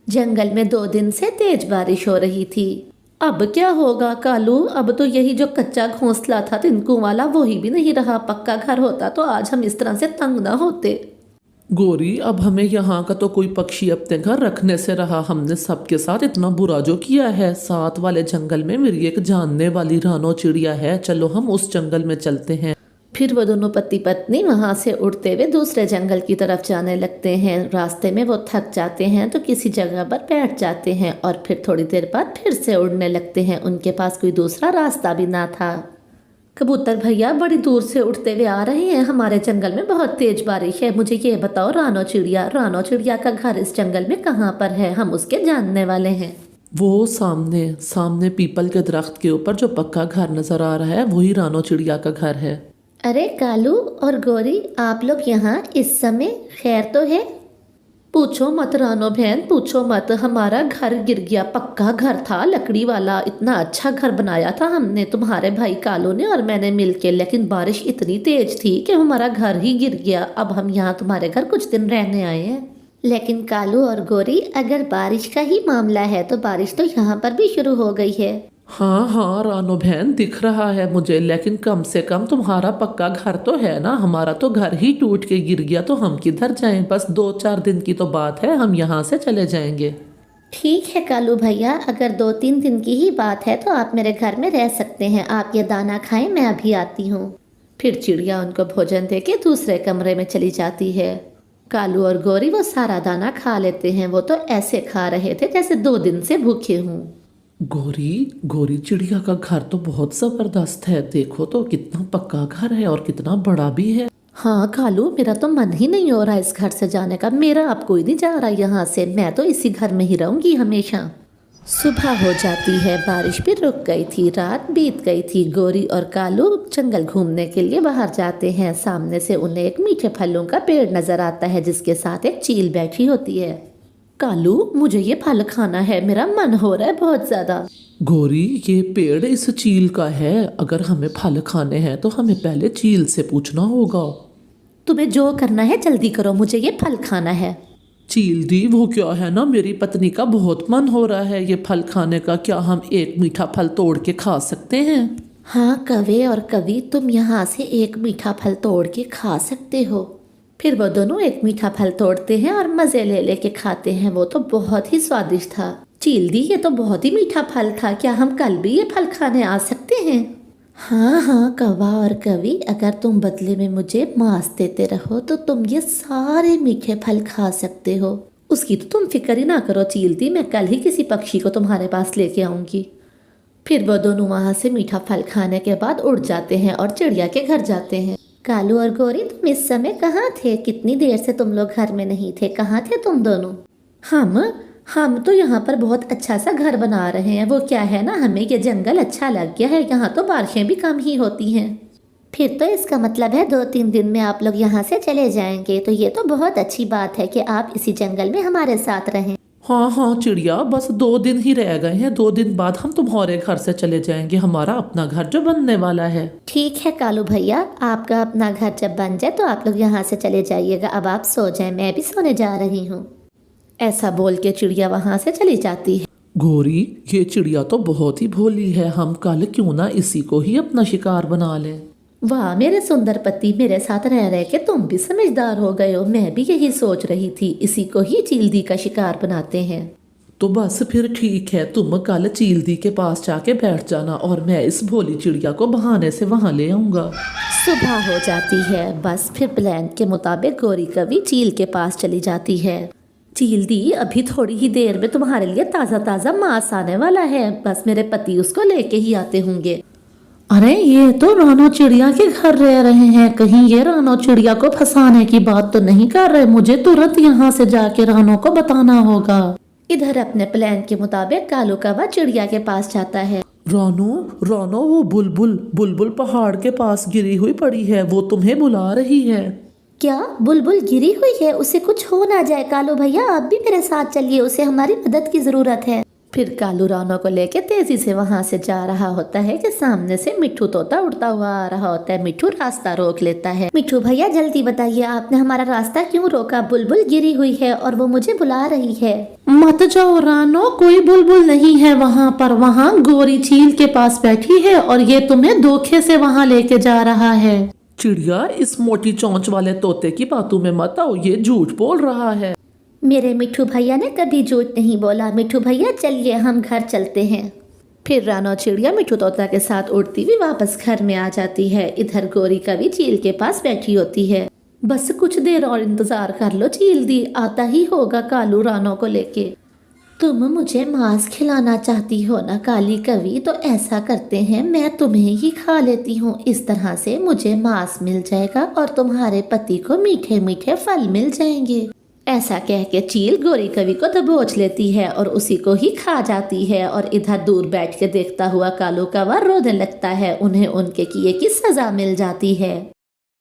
जंगल में 2 दिन से तेज बारिश हो रही थी। अब क्या होगा कालू, अब तो यही जो कच्चा घोंसला था तिनकू वाला वही भी नहीं रहा। पक्का घर होता तो आज हम इस तरह से तंग ना होते। गोरी, अब हमें यहाँ का तो कोई पक्षी अपने घर रखने से रहा। हमने सबके साथ इतना बुरा जो किया है। साथ वाले जंगल में मेरी एक जानने वाली रानो चिड़िया है, चलो हम उस जंगल में चलते हैं। फिर वो दोनों पति पत्नी वहां से उड़ते हुए दूसरे जंगल की तरफ जाने लगते हैं। रास्ते में वो थक जाते हैं तो किसी जगह पर बैठ जाते हैं और फिर थोड़ी देर बाद फिर से उड़ने लगते हैं। उनके पास कोई दूसरा रास्ता भी ना था। कबूतर भैया बड़ी दूर से उड़ते हुए आ रहे हैं। हमारे जंगल में बहुत तेज बारिश है। मुझे ये बताओ रानो चिड़िया का घर इस जंगल में कहाँ पर है? हम उसके जानने वाले हैं। वो सामने सामने पीपल के दरख्त के ऊपर जो पक्का घर नजर आ रहा है वही रानो चिड़िया का घर है। अरे कालू और गौरी, आप लोग यहाँ इस समय? खैर तो है? पूछो मत रानो बहन, पूछो मत। हमारा घर गिर गया। पक्का घर था लकड़ी वाला। इतना अच्छा घर बनाया था हमने, तुम्हारे भाई कालू ने और मैंने मिलके, लेकिन बारिश इतनी तेज थी कि हमारा घर ही गिर गया। अब हम यहाँ तुम्हारे घर कुछ दिन रहने आए हैं। लेकिन कालू और गौरी, अगर बारिश का ही मामला है तो बारिश तो यहाँ पर भी शुरू हो गई है। हाँ हाँ रानो बहन, दिख रहा है मुझे, लेकिन कम से कम तुम्हारा पक्का घर तो है ना। हमारा तो घर ही टूट के गिर गया, तो हम किधर जाएं? बस 2-4 दिन की तो बात है, हम यहाँ से चले जाएंगे। ठीक है कालू भैया, अगर 2-3 दिन की ही बात है तो आप मेरे घर में रह सकते हैं। आप ये दाना खाएं, मैं अभी आती हूँ। फिर चिड़िया उनको भोजन दे के दूसरे कमरे में चली जाती है। कालू और गौरी वो सारा दाना खा लेते हैं। वो तो ऐसे खा रहे थे जैसे 2 दिन से भूखे हों। गोरी गोरी, चिड़िया का घर तो बहुत जबरदस्त है। देखो तो कितना पक्का घर है और कितना बड़ा भी है। हाँ कालू, मेरा तो मन ही नहीं हो रहा इस घर से जाने का। मेरा अब कोई नहीं जा रहा यहाँ से। मैं तो इसी घर में ही रहूंगी हमेशा। सुबह हो जाती है, बारिश भी रुक गई थी, रात बीत गई थी। गौरी और कालू जंगल घूमने के लिए बाहर जाते हैं। सामने से उन्हें एक मीठे फलों का पेड़ नजर आता है जिसके साथ एक चील बैठी होती है। कालू, मुझे ये फल खाना है, मेरा मन हो रहा है बहुत ज्यादा। गोरी, ये पेड़ इस चील का है। अगर हमें फल खाने हैं तो हमें पहले चील से पूछना होगा। तुम्हें जो करना है जल्दी करो, मुझे ये फल खाना है। चील दी, वो क्या है ना, मेरी पत्नी का बहुत मन हो रहा है ये फल खाने का। क्या हम एक मीठा फल तोड़ के खा सकते हैं? हाँ कवे और कवि, तुम यहाँ से एक मीठा फल तोड़ के खा सकते हो। फिर वो दोनों एक मीठा फल तोड़ते हैं और मजे ले लेके खाते हैं। वो तो बहुत ही स्वादिष्ट था। चील दी, ये तो बहुत ही मीठा फल था। क्या हम कल भी ये फल खाने आ सकते हैं? हाँ हाँ कौवा और कवि, अगर तुम बदले में मुझे मांस देते रहो तो तुम ये सारे मीठे फल खा सकते हो। उसकी तो तुम फिक्र ही ना करो चील दी, मैं कल ही किसी पक्षी को तुम्हारे पास लेके आऊंगी। फिर वो दोनों वहां से मीठा फल खाने के बाद उड़ जाते हैं और चिड़िया के घर जाते हैं। कालू और गौरी, तुम इस समय कहाँ थे? कितनी देर से तुम लोग घर में नहीं थे, कहाँ थे तुम दोनों? हम तो यहाँ पर बहुत अच्छा सा घर बना रहे हैं। वो क्या है ना, हमें ये जंगल अच्छा लग गया है। यहाँ तो बारिशें भी कम ही होती हैं। फिर तो इसका मतलब है 2-3 दिन में आप लोग यहाँ से चले जाएंगे। तो ये तो बहुत अच्छी बात है कि आप इसी जंगल में हमारे साथ रहें। हाँ हाँ चिड़िया, बस 2 दिन ही रह गए हैं। 2 दिन बाद हम तुम्हारे घर से चले जाएंगे, हमारा अपना घर जो बनने वाला है। ठीक है कालू भैया, आपका अपना घर जब बन जाए तो आप लोग यहाँ से चले जाइएगा। अब आप सो जाएं, मैं भी सोने जा रही हूँ। ऐसा बोल के चिड़िया वहां से चली जाती है। गोरी, ये चिड़िया तो बहुत ही भोली है। हम कल क्यों ना इसी को ही अपना शिकार बना लें। वाह मेरे सुंदर पति, मेरे साथ रह रहे के तुम भी समझदार हो गए हो। मैं भी यही सोच रही थी, इसी को ही चील का शिकार बनाते हैं। तो बस फिर ठीक है, तुम कल चील के पास जाके बैठ जाना और मैं इस भोली चिड़िया को बहाने से वहां ले आऊंगा। सुबह हो जाती है। बस फिर प्लान के मुताबिक गौरी कवि चील के पास चली जाती है। चील दी, अभी थोड़ी ही देर में तुम्हारे लिए ताज़ा ताज़ा मांस आने वाला है। बस मेरे पति उसको लेके ही आते होंगे। अरे ये तो रानो चिड़िया के घर रह रहे हैं। कहीं ये रानो चिड़िया को फंसाने की बात तो नहीं कर रहे? मुझे तुरंत यहाँ से जाके रानो को बताना होगा। इधर अपने प्लान के मुताबिक कालू कौवा चिड़िया के पास जाता है। रानो रानो, वो बुलबुल बुलबुल पहाड़ के पास गिरी हुई पड़ी है, वो तुम्हें बुला रही है। क्या बुलबुल गिरी हुई है? उसे कुछ हो ना जाए। कालू भैया, आप भी मेरे साथ चलिए, उसे हमारी मदद की जरूरत है। फिर कालू रानो को लेके तेजी से वहां से जा रहा होता है कि सामने से मिट्ठू तोता उड़ता हुआ आ रहा होता है। मिट्ठू रास्ता रोक लेता है। मिट्ठू भैया जल्दी बताइए, आपने हमारा रास्ता क्यों रोका? बुलबुल गिरी हुई है और वो मुझे बुला रही है। मत जाओ रानो, कोई बुलबुल नहीं है वहाँ पर। वहाँ गोरी चील के पास बैठी है और ये तुम्हें धोखे से वहाँ लेके जा रहा है। चिड़िया, इस मोटी चोंच वाले तोते की बातों में मत आओ, ये झूठ बोल रहा है। मेरे मिट्ठू भैया ने कभी झूठ नहीं बोला। मिट्ठू भैया चलिए हम घर चलते हैं। फिर रानो चिड़िया मिट्ठू तोता के साथ उड़ती हुई वापस घर में आ जाती है। इधर गोरी कभी चील के पास बैठी होती है। बस कुछ देर और इंतजार कर लो, चील दी आता ही होगा कालू रानो को लेके। तुम मुझे मांस खिलाना चाहती हो ना काली कवि, तो ऐसा करते हैं मैं तुम्हें ही खा लेती हूँ। इस तरह से मुझे मांस मिल जाएगा और तुम्हारे पति को मीठे मीठे फल मिल जाएंगे। ऐसा कह के चील गोरी कवि को दबोच लेती है और उसी को ही खा जाती है। और इधर दूर बैठ के देखता हुआ कालू कौवा रोने लगता है। उन्हें उनके किए की सजा मिल जाती है।